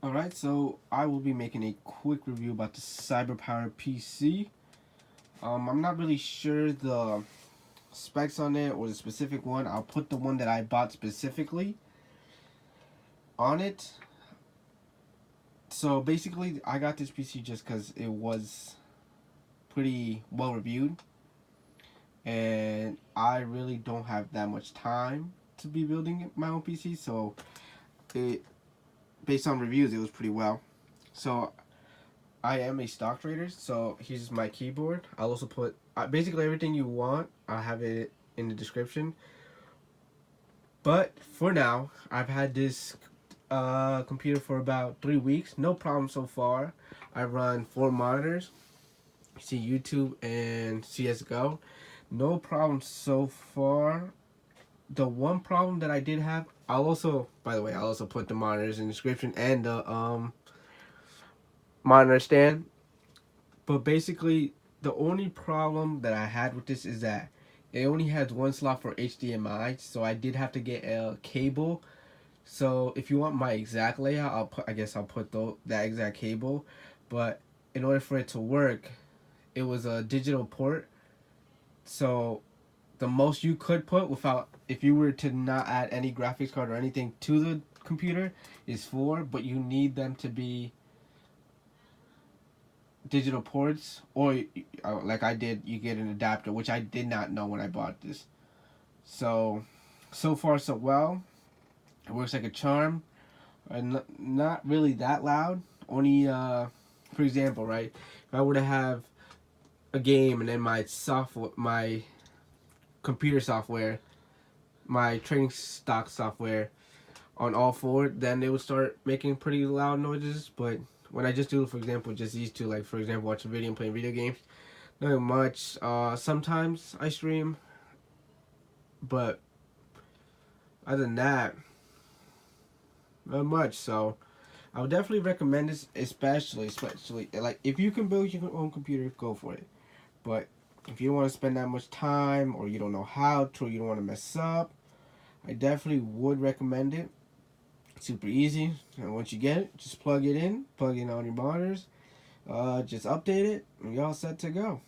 Alright, so I will be making a quick review about the CyberPowerPc. I'm not really sure the specs on it or the specific one. I'll put the one that I bought specifically on it. So basically, I got this PC just because it was pretty well reviewed, and I really don't have that much time to be building my own PC. So it, based on reviews, it was pretty well. So I am a stock trader, so here's my keyboard. I'll also put basically everything you want. I'll have it in the description. But for now, I've had this computer for about 3 weeks. No problem so far. I run 4 monitors. See YouTube and CSGO. No problem so far. The one problem that I did have, by the way, I'll also put the monitors in the description and the monitor stand. But basically, the only problem that I had with this is that it only has one slot for HDMI, so I did have to get a cable. So if you want my exact layout, I'll put that exact cable. But in order for it to work, it was a digital port. So the most you could put without, if you were to not add any graphics card or anything to the computer, is 4. But you need them to be digital ports, or like I did, you get an adapter, which I did not know when I bought this. So far so well. It works like a charm, and not really that loud. Only for example, right, if I were to have a game and then my computer software, my trading stock software on all 4, then it would start making pretty loud noises. But when I just do, for example, just these two, like for example, watch a video and playing video games, not much. Sometimes I stream, but other than that, not much. So I would definitely recommend this, especially like if you can build your own computer, go for it. But if you don't want to spend that much time, or you don't know how to, or you don't want to mess up, I definitely would recommend it. Super easy, and once you get it, just plug it in on your monitors, just update it, and you're all set to go.